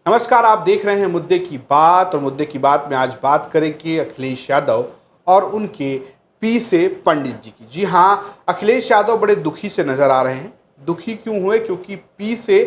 नमस्कार, आप देख रहे हैं मुद्दे की बात। और मुद्दे की बात में आज बात करेंगे अखिलेश यादव और उनके पी से पंडित जी की। जी हाँ, अखिलेश यादव बड़े दुखी से नजर आ रहे हैं। दुखी क्यों हुए? क्योंकि पी से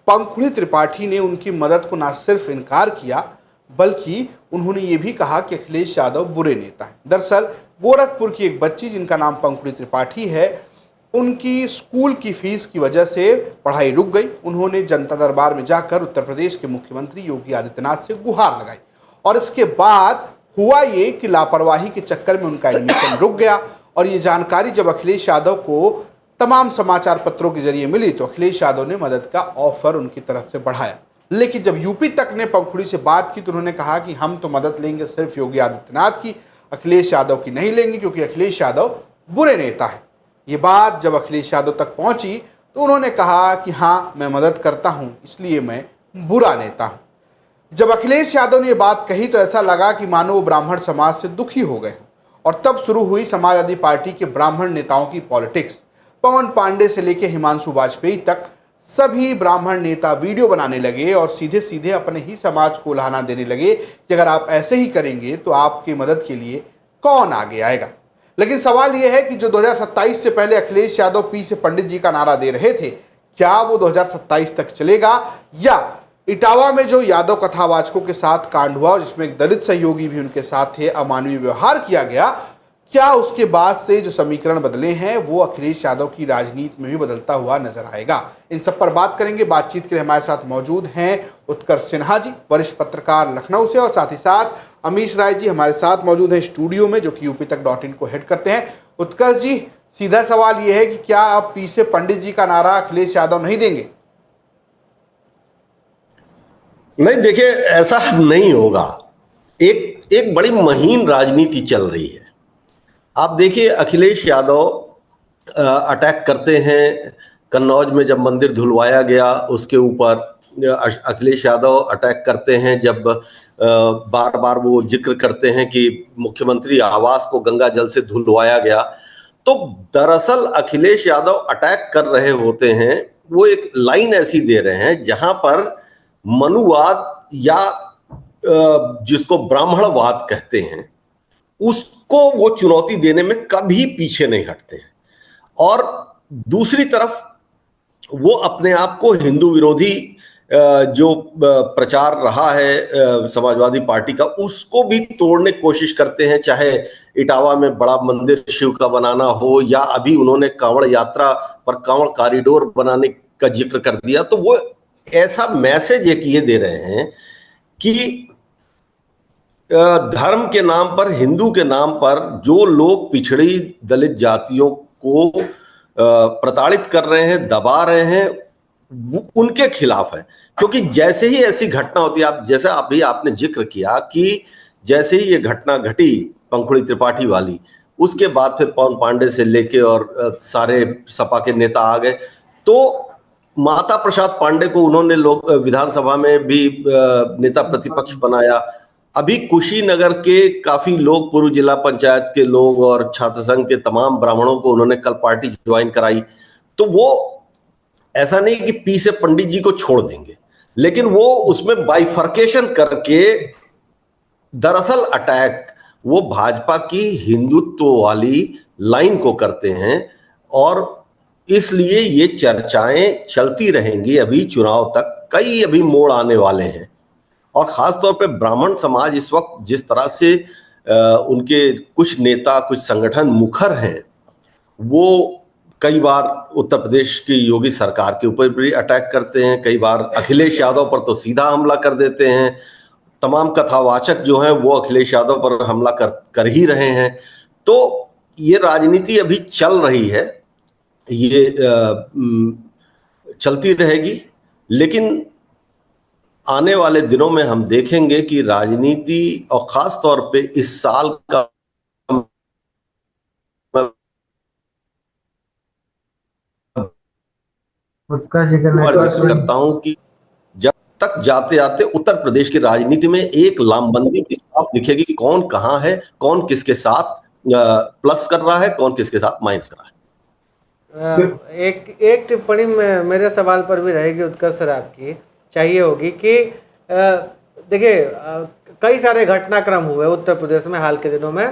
पंखुड़ी त्रिपाठी ने उनकी मदद को ना सिर्फ इनकार किया, बल्कि उन्होंने ये भी कहा कि अखिलेश यादव बुरे नेता हैं। दरअसल गोरखपुर की एक बच्ची जिनका नाम पंखुड़ी त्रिपाठी है, उनकी स्कूल की फीस की वजह से पढ़ाई रुक गई। उन्होंने जनता दरबार में जाकर उत्तर प्रदेश के मुख्यमंत्री योगी आदित्यनाथ से गुहार लगाई और इसके बाद हुआ ये कि लापरवाही के चक्कर में उनका एडमिशन रुक गया। और ये जानकारी जब अखिलेश यादव को तमाम समाचार पत्रों के जरिए मिली तो अखिलेश यादव ने मदद का ऑफर उनकी तरफ से बढ़ाया। लेकिन जब यूपी तक ने पंखुड़ी से बात की तो उन्होंने कहा कि हम तो मदद लेंगे सिर्फ योगी आदित्यनाथ की, अखिलेश यादव की नहीं लेंगे, क्योंकि अखिलेश यादव बुरे नेता है। ये बात जब अखिलेश यादव तक पहुंची तो उन्होंने कहा कि हाँ, मैं मदद करता हूं, इसलिए मैं बुरा नेता हूं। जब अखिलेश यादव ने यह बात कही तो ऐसा लगा कि मानो वो ब्राह्मण समाज से दुखी हो गए। और तब शुरू हुई समाजवादी पार्टी के ब्राह्मण नेताओं की पॉलिटिक्स। पवन पांडे से लेकर हिमांशु वाजपेयी तक सभी ब्राह्मण नेता वीडियो बनाने लगे और सीधे सीधे अपने ही समाज को उल्हाना देने लगे कि अगर आप ऐसे ही करेंगे तो आपकी मदद के लिए कौन आगे आएगा। लेकिन सवाल यह है कि जो 2027 से पहले अखिलेश यादव पी से पंडित जी का नारा दे रहे थे, क्या वो 2027 तक चलेगा? या इटावा में जो यादव कथावाचकों के साथ कांड हुआ, जिसमें एक दलित सहयोगी भी उनके साथ थे, अमानवीय व्यवहार किया गया, क्या उसके बाद से जो समीकरण बदले हैं वो अखिलेश यादव की राजनीति में भी बदलता हुआ नजर आएगा? इन सब पर बात करेंगे। बातचीत के लिए हमारे साथ मौजूद हैं उत्कर्ष सिन्हा जी, वरिष्ठ पत्रकार लखनऊ से, और साथ ही साथ अमीश राय जी हमारे साथ मौजूद हैं स्टूडियो में, जो कि यूपीतक.in को हेड करते हैं। उत्कर्ष जी, सीधा सवाल यह है कि क्या आप पी से पंडित जी का नारा अखिलेश यादव नहीं देंगे? नहीं, देखिए, ऐसा नहीं होगा। एक बड़ी महीन राजनीति चल रही है। आप देखिए, अखिलेश यादव अटैक करते हैं कन्नौज में जब मंदिर धुलवाया गया उसके ऊपर। अखिलेश यादव अटैक करते हैं जब बार बार वो जिक्र करते हैं कि मुख्यमंत्री आवास को गंगा जल से धुलवाया गया। तो दरअसल अखिलेश यादव अटैक कर रहे होते हैं, वो एक लाइन ऐसी दे रहे हैं जहां पर मनुवाद या जिसको ब्राह्मणवाद कहते हैं, उसको वो चुनौती देने में कभी पीछे नहीं हटते हैं। और दूसरी तरफ वो अपने आप को हिंदू विरोधी जो प्रचार रहा है समाजवादी पार्टी का, उसको भी तोड़ने की कोशिश करते हैं। चाहे इटावा में बड़ा मंदिर शिव का बनाना हो, या अभी उन्होंने कांवड़ यात्रा पर कांवड़ कॉरिडोर बनाने का जिक्र कर दिया, तो वो ऐसा मैसेज एक ये दे रहे हैं कि धर्म के नाम पर, हिंदू के नाम पर जो लोग पिछड़ी दलित जातियों को प्रताड़ित कर रहे हैं, दबा रहे हैं, उनके खिलाफ है। क्योंकि जैसे ही ऐसी घटना होती है, आप जैसा अभी आपने जिक्र किया कि जैसे ही ये घटना घटी पंखुड़ी त्रिपाठी वाली, उसके बाद फिर पवन पांडे से लेके और सारे सपा के नेता आ गए। तो माता प्रसाद पांडे को उन्होंने लोग विधानसभा में भी नेता प्रतिपक्ष बनाया। अभी कुशीनगर के काफी लोग, पूर्व जिला पंचायत के लोग और छात्र संघ के तमाम ब्राह्मणों को उन्होंने कल पार्टी ज्वाइन कराई। तो वो ऐसा नहीं कि पी से पंडित जी को छोड़ देंगे, लेकिन वो उसमें बाइफर्केशन करके दरअसल अटैक वो भाजपा की हिंदुत्व वाली लाइन को करते हैं। और इसलिए ये चर्चाएं चलती रहेंगी अभी चुनाव तक। कई अभी मोड़ आने वाले हैं, और खासतौर पे ब्राह्मण समाज इस वक्त जिस तरह से उनके कुछ नेता, कुछ संगठन मुखर हैं, वो कई बार उत्तर प्रदेश की योगी सरकार के ऊपर भी अटैक करते हैं, कई बार अखिलेश यादव पर तो सीधा हमला कर देते हैं। तमाम कथावाचक जो हैं वो अखिलेश यादव पर हमला कर ही रहे हैं। तो ये राजनीति अभी चल रही है, ये चलती रहेगी। लेकिन आने वाले दिनों में हम देखेंगे कि राजनीति, और खास तौर पे इस साल का करता हूं कि जब तक जाते जाते उत्तर प्रदेश की राजनीति में एक लामबंदी भी साफ दिखेगी कि कौन कहां है, कौन किसके साथ प्लस कर रहा है, कौन किसके साथ माइनस कर रहा है। एक टिप्पणी में मेरे सवाल पर भी रहेगी उत्कर्ष सर, आपकी चाहिए होगी कि देखिए कई सारे घटनाक्रम हुए उत्तर प्रदेश में हाल के दिनों में।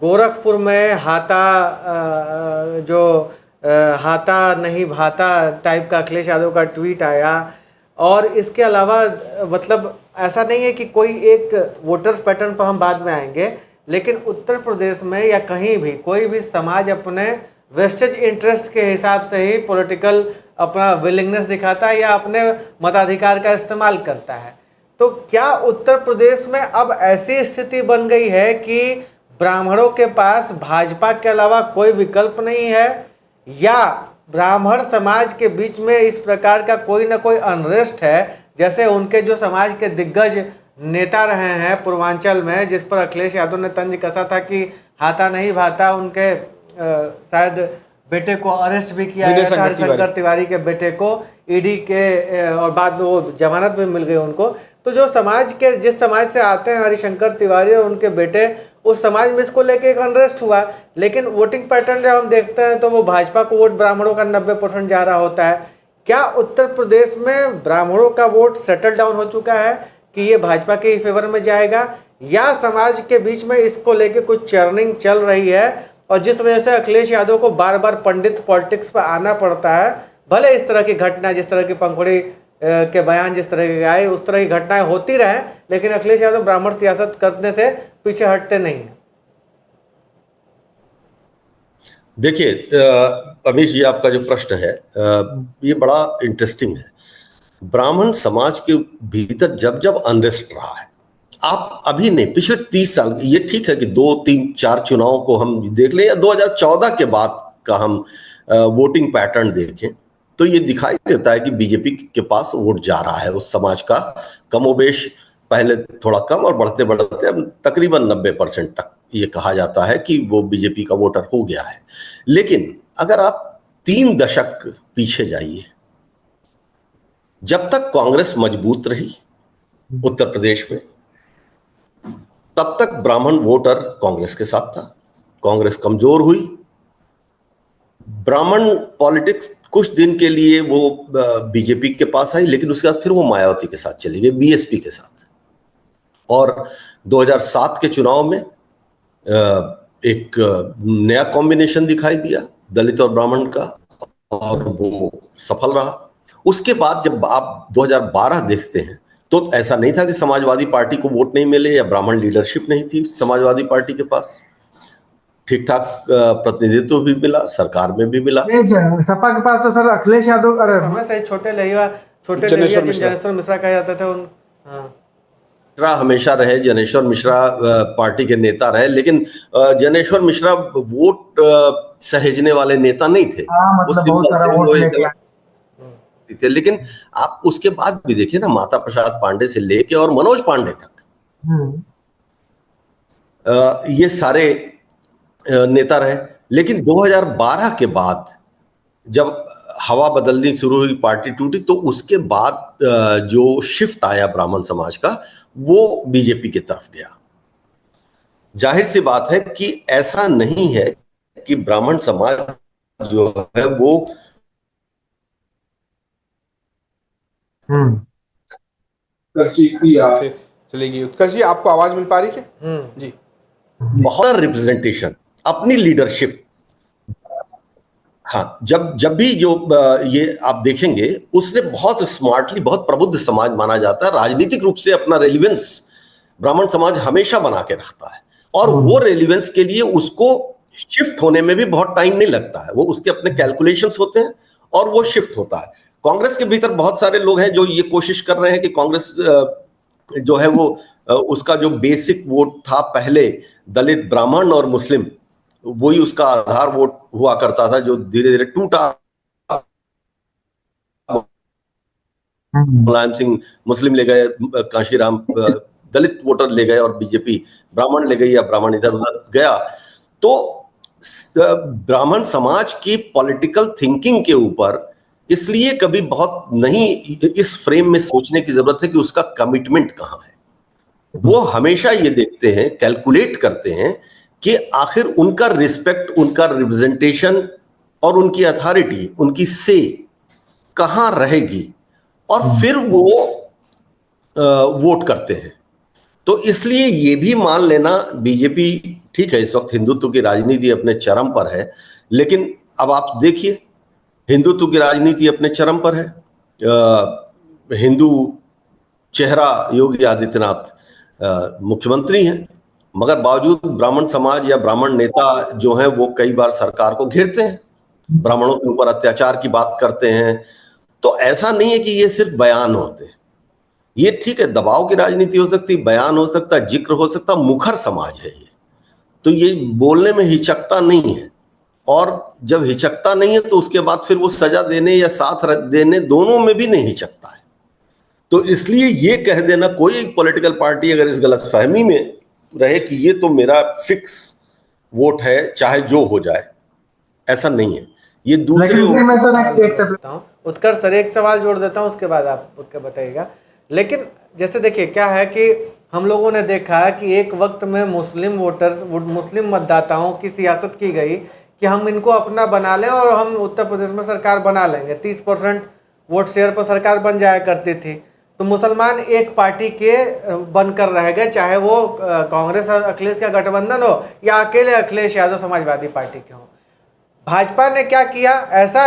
गोरखपुर में हाथा नहीं भाता टाइप का अखिलेश यादव का ट्वीट आया। और इसके अलावा मतलब ऐसा नहीं है कि कोई एक वोटर्स पैटर्न पर हम बाद में आएंगे, लेकिन उत्तर प्रदेश में या कहीं भी कोई भी समाज अपने वेस्टेज इंटरेस्ट के हिसाब से ही पॉलिटिकल अपना विलिंगनेस दिखाता है या अपने मताधिकार का इस्तेमाल करता है। तो क्या उत्तर प्रदेश में अब ऐसी स्थिति बन गई है कि ब्राह्मणों के पास भाजपा के अलावा कोई विकल्प नहीं है, या ब्राह्मण समाज के बीच में इस प्रकार का कोई ना कोई अनरेस्ट है, जैसे उनके जो समाज के दिग्गज नेता रहे हैं पूर्वांचल में, जिस पर अखिलेश यादव ने तंज कसा था कि हाथा नहीं भाता, उनके शायद बेटे को अरेस्ट भी किया गया था, हरिशंकर तिवारी के बेटे को ईडी के, और बाद में वो जमानत भी मिल गई उनको। तो जो समाज के जिस समाज से आते हैं हरिशंकर तिवारी और उनके बेटे, उस समाज में इसको लेके एक अनरेस्ट हुआ। लेकिन वोटिंग पैटर्न जब हम देखते हैं तो वो भाजपा को वोट ब्राह्मणों का 90% जा रहा होता है। क्या उत्तर प्रदेश में ब्राह्मणों का वोट सेटल डाउन हो चुका है कि ये भाजपा के ही फेवर में जाएगा, या समाज के बीच में इसको लेके कुछ चर्निंग चल रही है, और जिस वजह से अखिलेश यादव को बार बार पंडित पॉलिटिक्स पर आना पड़ता है? भले इस तरह की घटना, जिस तरह की पंखुड़ी के बयान जिस तरह के आए, उस तरह की घटनाएं होती रहे, लेकिन अखिलेश यादव ब्राह्मण सियासत करने से पीछे हटते नहीं हैं। देखिए अमीश जी, आपका जो प्रश्न है ये बड़ा इंटरेस्टिंग है। ब्राह्मण समाज के भीतर जब जब अनरेस्ट रहा है, आप अभी नहीं, पिछले 30 साल, ये ठीक है कि 2, 3, 4 चुनाव को हम देख लें या 2014 के बाद का हम वोटिंग पैटर्न देखें, तो ये दिखाई देता है कि बीजेपी के पास वोट जा रहा है उस समाज का, कमोबेश पहले थोड़ा कम और बढ़ते बढ़ते अब तकरीबन 90% तक ये कहा जाता है कि वो बीजेपी का वोटर हो गया है। लेकिन अगर आप 3 दशक पीछे जाइए, जब तक कांग्रेस मजबूत रही उत्तर प्रदेश में, तब तक ब्राह्मण वोटर कांग्रेस के साथ था। कांग्रेस कमजोर हुई, ब्राह्मण पॉलिटिक्स कुछ दिन के लिए वो बीजेपी के पास आई, लेकिन उसके बाद फिर वो मायावती के साथ चली गई, बीएसपी के साथ। और 2007 के चुनाव में एक नया कॉम्बिनेशन दिखाई दिया दलित और ब्राह्मण का, और वो सफल रहा। उसके बाद जब आप 2012 देखते हैं तो ऐसा नहीं था कि समाजवादी पार्टी को वोट नहीं मिले या ब्राह्मण लीडरशिप नहीं थी समाजवादी पार्टी के पास, ठीक ठाक प्रतिनिधित्व भी मिला, सरकार में भी मिला। सपा के पास तो सर अखिलेश यादव, अरे छोटे जनेश्वर मिश्रा कहा जाता था उन, मिश्रा हमेशा रहे, जनेश्वर मिश्रा पार्टी के नेता रहे, लेकिन जनेश्वर मिश्रा वोट सहेजने वाले नेता नहीं थे। मतलब बहुत सारा वोट लेके थे। लेकिन आप उसके बाद भी देखिए ना, माता प्रसाद पांडे से लेके और मनोज पांडे तक ये सारे नेता रहे। लेकिन 2012 के बाद जब हवा बदलनी शुरू हुई, पार्टी टूटी, तो उसके बाद जो शिफ्ट आया ब्राह्मण समाज का, वो बीजेपी की तरफ गया। जाहिर सी बात है कि ऐसा नहीं है कि ब्राह्मण समाज जो है वो चलेगी। उत्कर्ष जी, आपको आवाज मिल पा रही है? जी, बहुत रिप्रेजेंटेशन, अपनी लीडरशिप। हाँ, जब भी जो ये आप देखेंगे, उसने बहुत स्मार्टली, बहुत प्रबुद्ध समाज माना जाता है, राजनीतिक रूप से अपना रेलिवेंस ब्राह्मण समाज हमेशा बना के रखता है, और वो रेलिवेंस के लिए उसको शिफ्ट होने में भी बहुत टाइम नहीं लगता है। वो उसके अपने कैलकुलेशंस होते हैं और वो शिफ्ट होता है। कांग्रेस के भीतर बहुत सारे लोग हैं जो ये कोशिश कर रहे हैं कि कांग्रेस जो है वो उसका जो बेसिक वोट था पहले, दलित, ब्राह्मण और मुस्लिम, वही उसका आधार वोट हुआ करता था, जो धीरे धीरे टूटा। मुलायम सिंह मुस्लिम ले गए, कांशीराम दलित वोटर ले गए, और बीजेपी ब्राह्मण ले गई, या ब्राह्मण इधर उधर गया। तो ब्राह्मण समाज की पॉलिटिकल थिंकिंग के ऊपर इसलिए कभी बहुत नहीं इस फ्रेम में सोचने की जरूरत है कि उसका कमिटमेंट कहां है। वो हमेशा ये देखते हैं, कैलकुलेट करते हैं कि आखिर उनका रिस्पेक्ट, उनका रिप्रेजेंटेशन और उनकी अथॉरिटी, उनकी से कहां रहेगी, और फिर वो वोट करते हैं। तो इसलिए ये भी मान लेना, बीजेपी ठीक है इस वक्त हिंदुत्व की राजनीति अपने चरम पर है, लेकिन अब आप देखिए हिंदुत्व की राजनीति अपने चरम पर है। हिंदू चेहरा योगी आदित्यनाथ मुख्यमंत्री हैं, मगर बावजूद ब्राह्मण समाज या ब्राह्मण नेता जो हैं वो कई बार सरकार को घेरते हैं, ब्राह्मणों के ऊपर अत्याचार की बात करते हैं। तो ऐसा नहीं है कि ये सिर्फ बयान होते हैं, ये ठीक है दबाव की राजनीति हो सकती, बयान हो सकता, जिक्र हो सकता, मुखर समाज है ये, तो ये बोलने में हिचकता नहीं है। और जब हिचकता नहीं है तो उसके बाद फिर वो सजा देने या साथ देने दोनों में भी नहीं हिचकता है। तो इसलिए ये कह देना, कोई पॉलिटिकल पार्टी अगर इस गलतफहमी में रहे कि ये तो मेरा फिक्स वोट है चाहे जो हो जाए, ऐसा नहीं है। ये दूसरे उत्कर्ष सर एक सवाल जोड़ देता हूँ, उसके बाद आप उसके बताइएगा। लेकिन जैसे देखिए क्या है कि हम लोगों ने देखा है कि एक वक्त में मुस्लिम वोटर्स, मुस्लिम मतदाताओं की सियासत की गई कि हम इनको अपना बना लें और हम उत्तर प्रदेश में सरकार बना लेंगे, 30% वोट शेयर पर सरकार बन जाया करती थी। तो मुसलमान एक पार्टी के बनकर रह गए, चाहे वो कांग्रेस और अखिलेश का गठबंधन हो या अकेले अखिलेश यादव समाजवादी पार्टी के हों। भाजपा ने क्या किया, ऐसा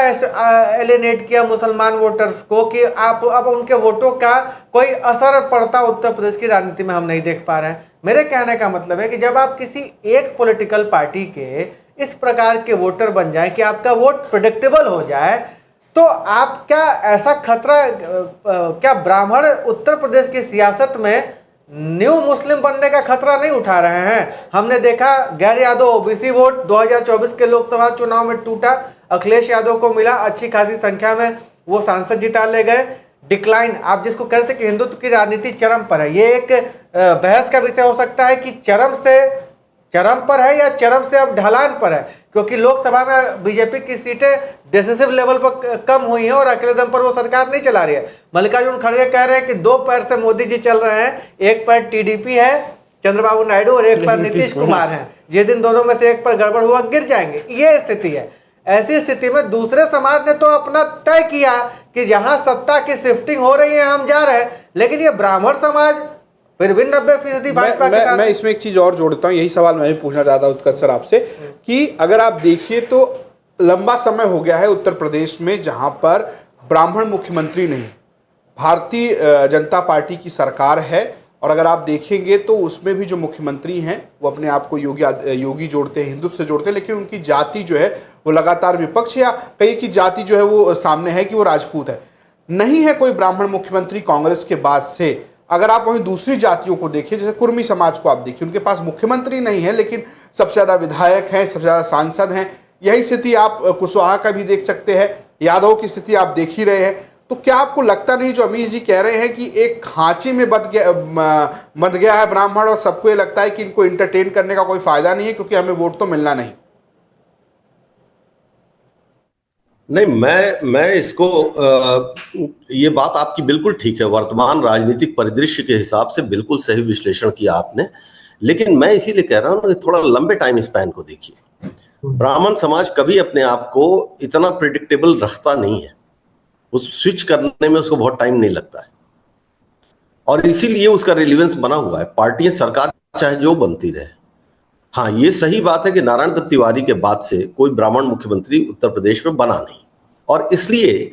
एलिनेट किया मुसलमान वोटर्स को कि आप अब उनके वोटों का कोई असर पड़ता उत्तर प्रदेश की राजनीति में हम नहीं देख पा रहे हैं। मेरे कहने का मतलब है कि जब आप किसी एक पॉलिटिकल पार्टी के इस प्रकार के वोटर बन जाए कि आपका वोट प्रेडिक्टेबल हो जाए, तो आप क्या ऐसा खतरा, क्या ब्राह्मण उत्तर प्रदेश की सियासत में न्यू मुस्लिम बनने का खतरा नहीं उठा रहे हैं? हमने देखा गैर यादव ओबीसी वोट 2024 के लोकसभा चुनाव में टूटा, अखिलेश यादव को मिला, अच्छी खासी संख्या में वो सांसद जिता ले गए। डिक्लाइन, आप जिसको कहते हैं कि हिंदुत्व की राजनीति चरम पर है, ये एक बहस का विषय हो सकता है कि चरम पर है या चरम से अब ढलान पर है, क्योंकि लोकसभा में बीजेपी की सीटें डिसिसिव लेवल पर कम हुई हैं और अकेले दम पर वो सरकार नहीं चला रही है। मल्लिकार्जुन खड़गे कह रहे हैं कि दो पैर से मोदी जी चल रहे हैं, एक पैर टीडीपी है चंद्रबाबू नायडू और एक पैर नीतीश कुमार है, जिस दिन दोनों में से एक पर गड़बड़ हुआ गिर जाएंगे, ये स्थिति है। ऐसी स्थिति में दूसरे समाज ने तो अपना तय किया कि जहां सत्ता की शिफ्टिंग हो रही है हम जा रहे हैं, लेकिन ये ब्राह्मण समाज फिर भी 90% भाजपा के साथ। मैं इसमें एक चीज और जोड़ता हूँ, यही सवाल मैं भी पूछना चाहता हूँ उत्कर्ष सर आपसे कि अगर आप देखिए तो लंबा समय हो गया है उत्तर प्रदेश में जहां पर ब्राह्मण मुख्यमंत्री नहीं, भारतीय जनता पार्टी की सरकार है, और अगर आप देखेंगे तो उसमें भी जो मुख्यमंत्री हैं वो अपने आप को योगी जोड़ते हैं, हिंदुत्व से जोड़ते हैं, लेकिन उनकी जाति जो है वो लगातार विपक्ष या कई की जाति जो है वो सामने है कि वो राजपूत है। नहीं है कोई ब्राह्मण मुख्यमंत्री कांग्रेस के बाद से। अगर आप वहीं दूसरी जातियों को देखिए, जैसे कुर्मी समाज को आप देखिए, उनके पास मुख्यमंत्री नहीं है लेकिन सबसे ज़्यादा विधायक हैं, सबसे ज़्यादा सांसद हैं। यही स्थिति आप कुशवाहा का भी देख सकते हैं, यादव की स्थिति आप देख ही रहे हैं। तो क्या आपको लगता नहीं जो अमीर जी कह रहे हैं कि एक खांचे में बंध गया है ब्राह्मण, और सबको ये लगता है कि इनको इंटरटेन करने का कोई फायदा नहीं है क्योंकि हमें वोट तो मिलना नहीं? नहीं, मैं इसको ये बात आपकी बिल्कुल ठीक है, वर्तमान राजनीतिक परिदृश्य के हिसाब से बिल्कुल सही विश्लेषण किया आपने, लेकिन मैं इसीलिए कह रहा हूं कि थोड़ा लंबे टाइम स्पैन को देखिए। ब्राह्मण समाज कभी अपने आप को इतना प्रिडिक्टेबल रखता नहीं है, उस स्विच करने में उसको बहुत टाइम नहीं लगता है, और इसीलिए उसका रिलेवेंस बना हुआ है। पार्टियां, सरकार चाहे जो बनती रहे। हाँ, ये सही बात है कि नारायण दत्त तिवारी के बाद से कोई ब्राह्मण मुख्यमंत्री उत्तर प्रदेश में बना नहीं, और इसलिए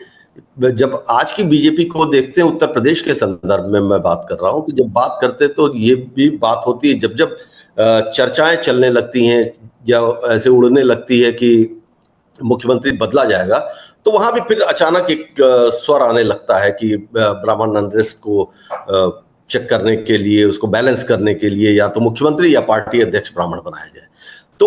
जब आज की बीजेपी को देखते हैं उत्तर प्रदेश के संदर्भ में मैं बात कर रहा हूं, कि जब बात करते तो ये भी बात होती है, जब चर्चाएं चलने लगती हैं या ऐसे उड़ने लगती है कि मुख्यमंत्री बदला जाएगा, तो वहां भी फिर अचानक एक स्वर आने लगता है कि ब्राह्मण अनरेस्ट को चेक करने के लिए, उसको बैलेंस करने के लिए या तो मुख्यमंत्री या पार्टी अध्यक्ष ब्राह्मण बनाया जाए। तो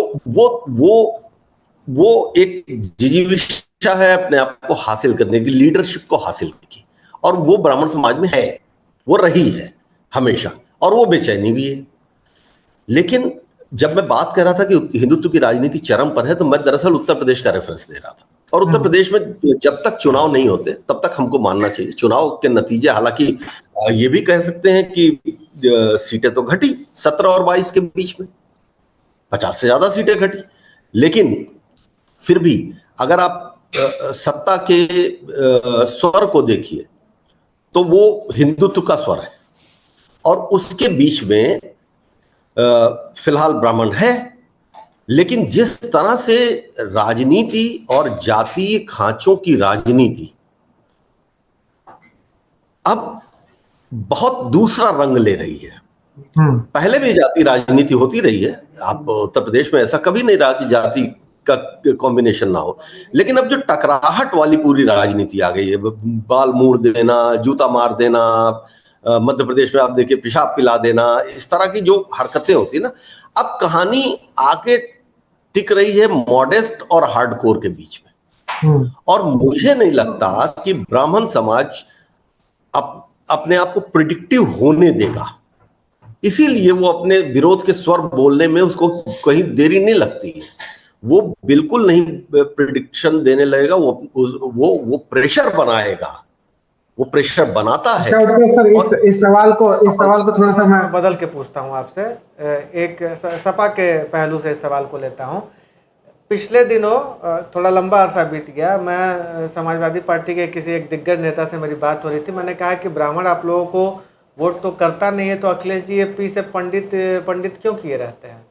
वो एक जिजीविषा है अपने आप को हासिल करने की, लीडरशिप को हासिल करने की, और वो ब्राह्मण समाज में है, वो रही है हमेशा, और वो बेचैनी भी है। लेकिन जब मैं बात कर रहा था कि हिंदुत्व की राजनीति चरम पर है, तो मैं दरअसल उत्तर प्रदेश का रेफरेंस दे रहा था। और उत्तर प्रदेश में जब तक चुनाव नहीं होते तब तक हमको मानना चाहिए चुनाव के नतीजे, हालांकि ये भी कह सकते हैं कि सीटें तो घटी 17 और 22 के बीच में 50 से ज्यादा सीटें घटी, लेकिन फिर भी अगर आप सत्ता के स्वर को देखिए तो वो हिंदुत्व का स्वर है, और उसके बीच में फिलहाल ब्राह्मण है, लेकिन जिस तरह से राजनीति और जातीय खांचों की राजनीति अब बहुत दूसरा रंग ले रही है। पहले भी जाति राजनीति होती रही है, आप उत्तर प्रदेश में ऐसा कभी नहीं रहा कि जाति का कॉम्बिनेशन ना हो, लेकिन अब जो टकराहट वाली पूरी राजनीति आ गई है, बाल मोड़ देना, जूता मार देना, मध्य प्रदेश में आप देखिए पेशाब पिला देना, इस तरह की जो हरकतें होती है ना, अब कहानी आके टिक रही है मॉडेस्ट और हार्डकोर के बीच में। और मुझे नहीं लगता कि ब्राह्मण समाज अपने आप को प्रिडिक्टिव होने देगा, इसीलिए वो अपने विरोध के स्वर बोलने में उसको कहीं देरी नहीं लगती है। वो बिल्कुल नहीं प्रिडिक्शन देने लगेगा, वो प्रेशर बनाएगा, वो प्रेशर बनाता है। सर, इस सवाल को थोड़ा सा मैं बदल के पूछता हूं आपसे, एक सपा के पहलू से इस सवाल को लेता हूं। पिछले दिनों थोड़ा लंबा अरसा बीत गया, मैं समाजवादी पार्टी के किसी एक दिग्गज नेता से मेरी बात हो रही थी। मैंने कहा कि ब्राह्मण आप लोगों को वोट तो करता नहीं है, तो अखिलेश जी पी से पंडित क्यों किए रहते हैं?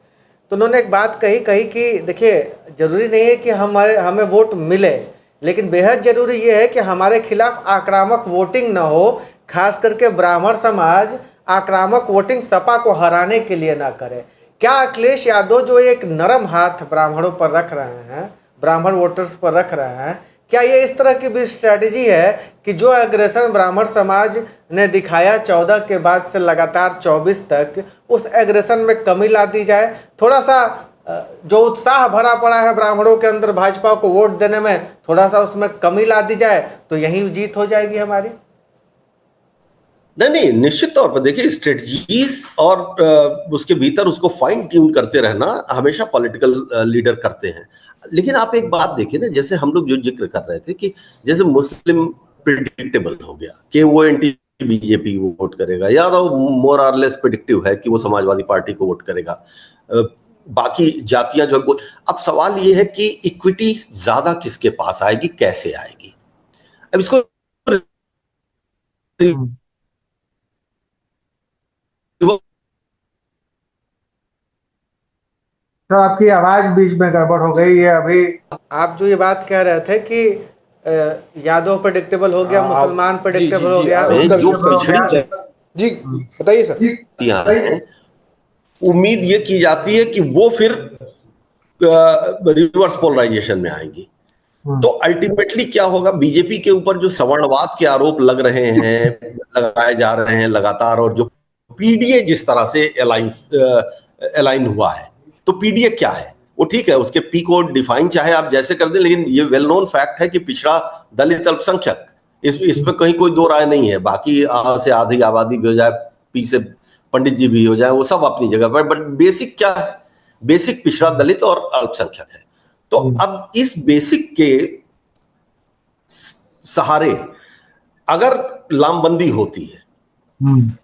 तो उन्होंने एक बात कही कि देखिए, जरूरी नहीं है कि हमें वोट मिले, लेकिन बेहद जरूरी ये है कि हमारे खिलाफ आक्रामक वोटिंग ना हो, खास करके ब्राह्मण समाज आक्रामक वोटिंग सपा को हराने के लिए ना करे। क्या अखिलेश यादव जो एक नरम हाथ ब्राह्मणों पर रख रहे हैं, ब्राह्मण वोटर्स पर रख रहे हैं, क्या ये इस तरह की भी स्ट्रैटेजी है कि जो एग्रेशन ब्राह्मण समाज ने दिखाया 14 के बाद से लगातार 24 तक, उस एग्रेशन में कमी ला दी जाए? थोड़ा सा जो उत्साह भरा पड़ा है ब्राह्मणों के अंदर भाजपा को वोट देने में, थोड़ा सा उसमें कमी ला दी जाए तो यही जीत हो जाएगी हमारी। नहीं, निश्चित तौर पर देखिए, स्ट्रेटजीज और उसके भीतर उसको फाइन ट्यून करते रहना हमेशा पॉलिटिकल लीडर करते हैं। लेकिन आप एक बात देखिए ना, जैसे हम लोग जो जिक्र कर रहे थे कि जैसे मुस्लिम प्रिडिक्टेबल हो गया कि वो एंटी बीजेपी वोट करेगा, यादव मोर और लेस प्रिडिक्टिव है कि वो समाजवादी पार्टी को वोट करेगा, बाकी जातियां जो अब सवाल ये है कि इक्विटी ज्यादा किसके पास आएगी, कैसे आएगी? अब इसको तो आपकी आवाज बीच में गड़बड़ हो गई है अभी। आप जो ये बात कह रहे थे कि यादव प्रेडिक्टेबल हो गया, मुसलमान प्रेडिक्टेबल हो गया, जो पिछड़ी जी बताइए सर। उम्मीद ये की जाती है कि वो फिर रिवर्स पोलराइजेशन में आएंगी। तो अल्टीमेटली क्या होगा, बीजेपी के ऊपर जो सवर्णवाद के आरोप लगाए जा रहे हैं लगातार, और जो पीडीए जिस तरह से अलाइन हुआ है, तो पीडीए क्या है? वो ठीक है, उसके पी को डिफाइन चाहे आप जैसे कर दें, लेकिन ये वेल नोन फैक्ट है कि पिछड़ा दलित अल्पसंख्यक, इसमें कहीं कोई दो राय नहीं है। बाकी आ से आधी आबादी भी हो जाए, पी से पंडित जी भी हो जाए, वो सब अपनी जगह पर, बट बेसिक क्या है? बेसिक पिछड़ा दलित और अल्पसंख्यक है। तो अब इस बेसिक के सहारे अगर लामबंदी होती है,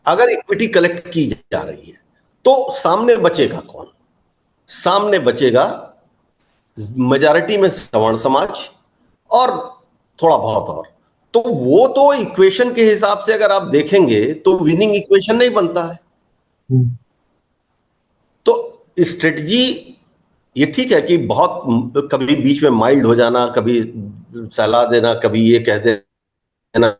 अगर इक्विटी कलेक्ट की जा रही है, तो सामने बचेगा कौन? सामने बचेगा मेजॉरिटी में सवर्ण समाज और थोड़ा बहुत और। तो वो तो इक्वेशन के हिसाब से अगर आप देखेंगे तो विनिंग इक्वेशन नहीं बनता है। तो स्ट्रेटजी ये ठीक है कि बहुत कभी बीच में माइल्ड हो जाना, कभी सलाह देना, कभी ये कह देना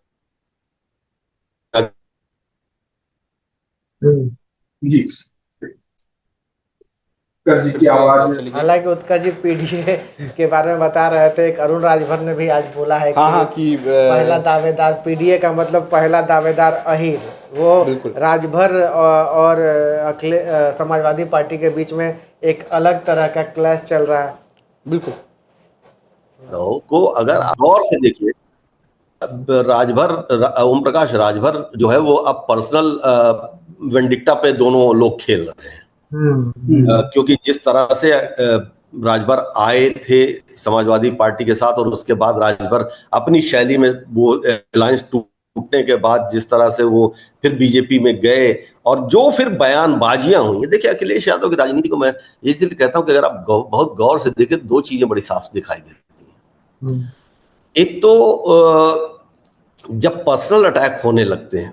जी की आवाज। हालांकि उत्कर्ष जी पीडीए के बारे में बता रहे थे, एक अरुण राजभर ने भी आज बोला है कि पहला दावेदार पीडीए का मतलब पहला दावेदार अहीर, वो राजभर और समाजवादी पार्टी के बीच में एक अलग तरह का क्लैश चल रहा है। बिल्कुल को अगर गौर से देखिए, राजभर, ओम प्रकाश राजभर जो है वो अब पर्सनल वेंडिक्टा पे दोनों लोग खेल रहे हैं। क्योंकि जिस तरह से राजभर आए थे समाजवादी पार्टी के साथ, और उसके बाद राजभर अपनी शैली में वो अलायंस टूटने के बाद जिस तरह से वो फिर बीजेपी में गए, और जो फिर बयानबाजियां हुई, देखिए अखिलेश यादव की राजनीति को मैं ये इसलिए कहता हूं कि अगर आप बहुत गौर से देखें, दो चीजें बड़ी साफ दिखाई देती हैं। एक तो जब पर्सनल अटैक होने लगते हैं,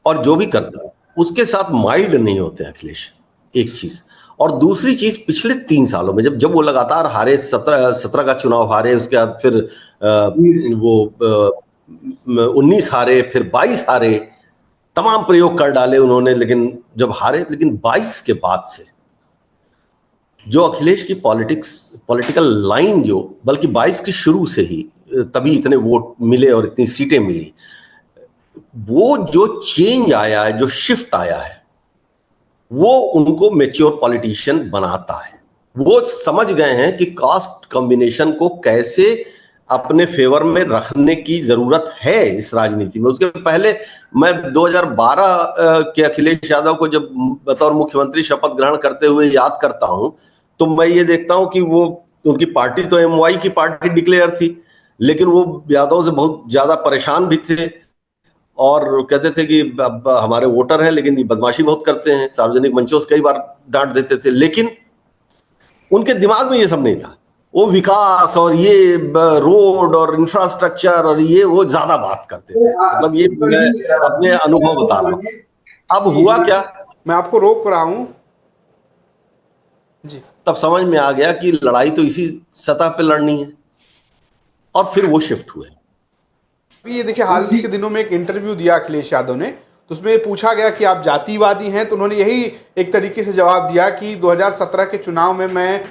और जो भी करता है उसके साथ माइल्ड नहीं होते हैं अखिलेश, एक चीज। और दूसरी चीज, पिछले 3 सालों में जब वो लगातार हारे, 17 का चुनाव हारे, उसके बाद फिर वो 19 हारे, फिर 22 हारे, तमाम प्रयोग कर डाले उन्होंने, लेकिन जब हारे, लेकिन 22 के बाद से जो अखिलेश की पॉलिटिकल लाइन, जो बल्कि 22 की शुरू से ही तभी इतने वोट मिले और इतनी सीटें मिली, वो जो चेंज आया है, जो शिफ्ट आया है, वो उनको मैच्योर पॉलिटिशियन बनाता है। वो समझ गए हैं कि कास्ट कॉम्बिनेशन को कैसे अपने फेवर में रखने की जरूरत है इस राजनीति में। उसके पहले मैं 2012 के अखिलेश यादव को जब बतौर मुख्यमंत्री शपथ ग्रहण करते हुए याद करता हूं, तो मैं ये देखता हूं कि वो, उनकी पार्टी तो एमवाई की पार्टी डिक्लेयर थी, लेकिन वो यादव से बहुत ज्यादा परेशान भी थे और कहते थे कि अब हमारे वोटर हैं लेकिन ये बदमाशी बहुत करते हैं, सार्वजनिक मंचों से कई बार डांट देते थे, लेकिन उनके दिमाग में ये सब नहीं था। वो विकास और ये रोड और इंफ्रास्ट्रक्चर और ये वो ज्यादा बात करते थे। मतलब ये मैं अपने अनुभव बता रहा हूँ। अब हुआ क्या, मैं आपको रोक रहा हूं जी। तब समझ में आ गया कि लड़ाई तो इसी सतह पे लड़नी है, और फिर वो शिफ्ट हुए। ये देखिए, हाल ही के दिनों में एक इंटरव्यू दिया अखिलेश यादव ने, तो उसमें पूछा गया कि आप जातिवादी हैं, तो उन्होंने यही एक तरीके से जवाब दिया कि 2017 के चुनाव में मैं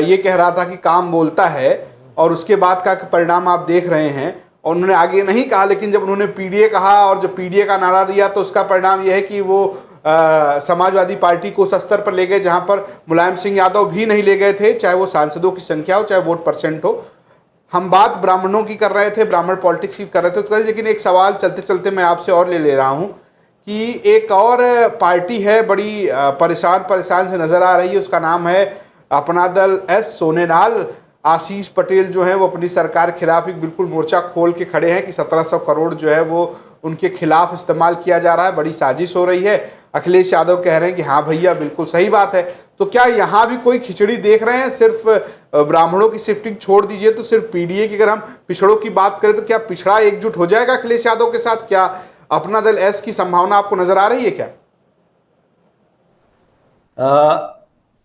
ये कह रहा था कि काम बोलता है, और उसके बाद का परिणाम आप देख रहे हैं। और उन्होंने आगे नहीं कहा, लेकिन जब उन्होंने पीडीए कहा और जब पीडीए का नारा दिया, तो उसका परिणाम यह है कि वो समाजवादी पार्टी को उस स्तर पर ले गए जहां पर मुलायम सिंह यादव भी नहीं ले गए थे, चाहे वो सांसदों की संख्या हो, चाहे वोट परसेंट हो। हम बात ब्राह्मणों की कर रहे थे, ब्राह्मण पॉलिटिक्स की कर रहे थे, तो लेकिन एक सवाल चलते चलते मैं आपसे और ले रहा हूं कि एक और पार्टी है बड़ी परेशान से नजर आ रही है, उसका नाम है अपना दल एस। सोनेलाल आशीष पटेल जो है वो अपनी सरकार के खिलाफ एक बिल्कुल मोर्चा खोल के खड़े हैं कि 1700 करोड़ जो है वो उनके खिलाफ इस्तेमाल किया जा रहा है, बड़ी साजिश हो रही है। अखिलेश यादव कह रहे हैं कि हाँ भैया बिल्कुल सही बात है। तो क्या यहाँ भी कोई खिचड़ी देख रहे हैं? सिर्फ ब्राह्मणों की शिफ्टिंग छोड़ दीजिए, तो सिर्फ पीडीए की अगर हम पिछड़ों की बात करें, तो क्या पिछड़ा एकजुट हो जाएगा अखिलेश यादव के साथ? क्या अपना दल एस की संभावना आपको नजर आ रही है क्या?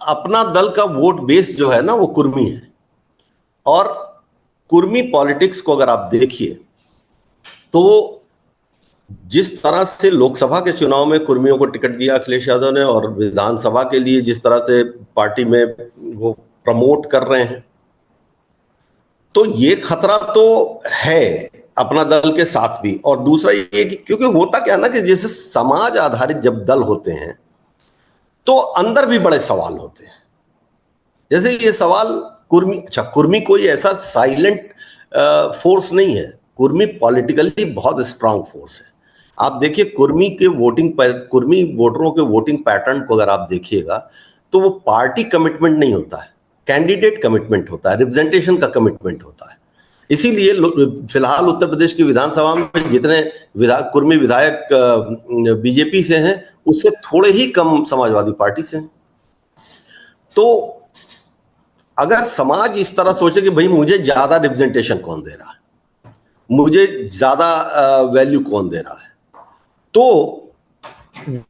अपना दल का वोट बेस जो है ना, वो कुर्मी है, और कुर्मी पॉलिटिक्स को अगर आप देखिए तो जिस तरह से लोकसभा के चुनाव में कुर्मियों को टिकट दिया अखिलेश यादव ने, और विधानसभा के लिए जिस तरह से पार्टी में वो प्रमोट कर रहे हैं, तो ये खतरा तो है अपना दल के साथ भी। और दूसरा ये कि क्योंकि होता क्या है ना कि जैसे समाज आधारित जब दल होते हैं तो अंदर भी बड़े सवाल होते हैं। जैसे ये सवाल कुर्मी, अच्छा कुर्मी कोई ऐसा साइलेंट फोर्स नहीं है, कुर्मी पॉलिटिकली बहुत स्ट्रांग फोर्स है। आप देखिए कुर्मी वोटरों के वोटिंग पैटर्न को अगर आप देखिएगा तो वो पार्टी कमिटमेंट नहीं होता है, कैंडिडेट कमिटमेंट होता है, रिप्रेजेंटेशन का कमिटमेंट होता है। इसीलिए फिलहाल उत्तर प्रदेश की विधानसभा में जितने कुर्मी विधायक बीजेपी से हैं, उससे थोड़े ही कम समाजवादी पार्टी से हैं। तो अगर समाज इस तरह सोचे कि भाई मुझे ज्यादा रिप्रेजेंटेशन कौन दे रहा है, मुझे ज्यादा वैल्यू कौन दे रहा है, तो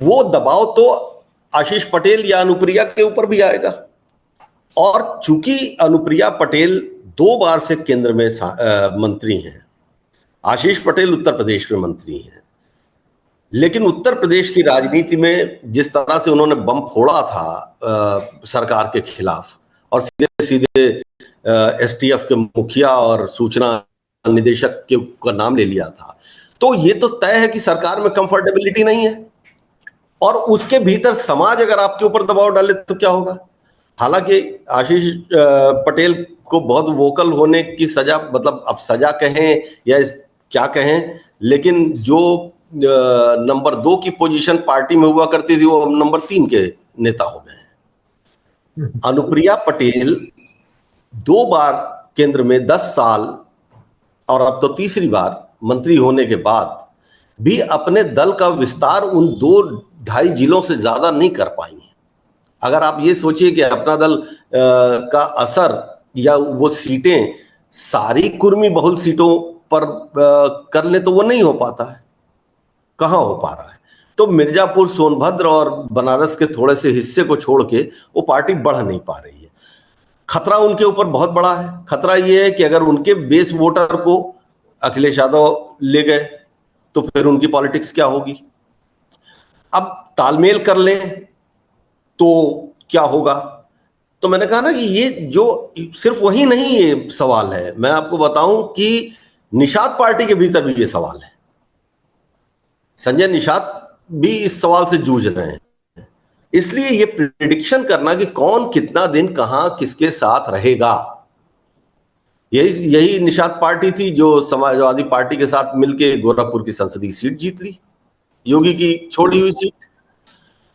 वो दबाव तो आशीष पटेल या अनुप्रिया के ऊपर भी आएगा। और चूंकि अनुप्रिया पटेल 2 बार से केंद्र में मंत्री हैं, आशीष पटेल उत्तर प्रदेश में मंत्री हैं, लेकिन उत्तर प्रदेश की राजनीति में जिस तरह से उन्होंने बम फोड़ा था सरकार के खिलाफ, और सीधे सीधे एसटीएफ के मुखिया और सूचना निदेशक का नाम ले लिया था, तो ये तो तय है कि सरकार में कंफर्टेबिलिटी नहीं है। और उसके भीतर समाज अगर आपके ऊपर दबाव डाले तो क्या होगा? हालांकि आशीष पटेल को बहुत वोकल होने की सजा, मतलब अब सजा कहें या क्या कहें, लेकिन जो नंबर 2 की पोजीशन पार्टी में हुआ करती थी, वो नंबर 3 के नेता हो गए। अनुप्रिया पटेल 2 बार केंद्र में 10 साल और अब तो तीसरी बार मंत्री होने के बाद भी अपने दल का विस्तार उन 2-2.5 जिलों से ज्यादा नहीं कर पाई। अगर आप ये सोचिए कि अपना दल का असर या वो सीटें सारी कुर्मी बहुल सीटों पर कर ले, तो वो नहीं हो पाता है। कहाँ हो पा रहा है? तो मिर्जापुर, सोनभद्र और बनारस के थोड़े से हिस्से को छोड़ के वो पार्टी बढ़ नहीं पा रही है। खतरा उनके ऊपर बहुत बड़ा है। खतरा ये है कि अगर उनके बेस वोटर को अखिलेश यादव ले गए तो फिर उनकी पॉलिटिक्स क्या होगी। अब तालमेल कर लें तो क्या होगा। तो मैंने कहा ना कि ये जो सिर्फ वही नहीं ये सवाल है, मैं आपको बताऊं कि निषाद पार्टी के भीतर भी ये सवाल है। संजय निषाद भी इस सवाल से जूझ रहे हैं। इसलिए ये प्रिडिक्शन करना कि कौन कितना दिन कहां किसके साथ रहेगा, यही निषाद पार्टी थी जो समाजवादी पार्टी के साथ मिलकर गोरखपुर की संसदीय सीट जीत ली, योगी की छोड़ी हुई सीट।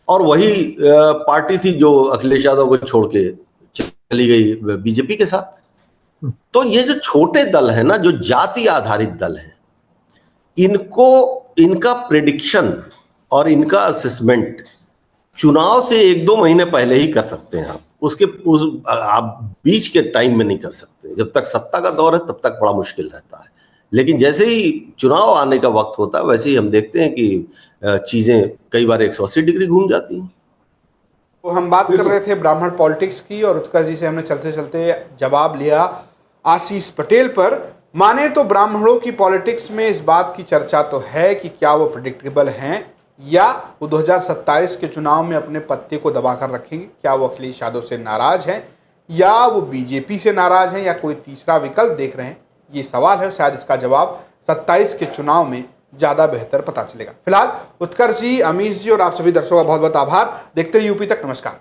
और वही पार्टी थी जो अखिलेश यादव को छोड़ के चली गई बीजेपी के साथ। तो ये जो छोटे दल है ना, जो जाति आधारित दल है, इनका प्रेडिक्शन और इनका असेसमेंट चुनाव से 1-2 महीने पहले ही कर सकते हैं आप। आप बीच के टाइम में नहीं कर सकते। जब तक सत्ता का दौर है तब तक बड़ा मुश्किल रहता है, लेकिन जैसे ही चुनाव आने का वक्त होता है वैसे ही हम देखते हैं कि चीजें कई बार 180 डिग्री घूम जाती हैं। तो हम बात कर रहे थे ब्राह्मण पॉलिटिक्स की, और उत्कर्ष जी से हमने चलते चलते जवाब लिया आशीष पटेल पर। माने तो ब्राह्मणों की पॉलिटिक्स में इस बात की चर्चा तो है कि क्या वो प्रेडिक्टेबल हैं, या वो 2027 के चुनाव में अपने पत्ते को दबाकर रखेंगे। क्या वो अखिलेश यादव से नाराज हैं, या वो बीजेपी से नाराज हैं, या कोई तीसरा विकल्प देख रहे हैं, ये सवाल है। शायद इसका जवाब 27 के चुनाव में ज़्यादा बेहतर पता चलेगा। फिलहाल उत्कर्ष जी, अमीश जी और आप सभी दर्शकों का बहुत बहुत आभार। देखते रहिए यूपी तक। नमस्कार।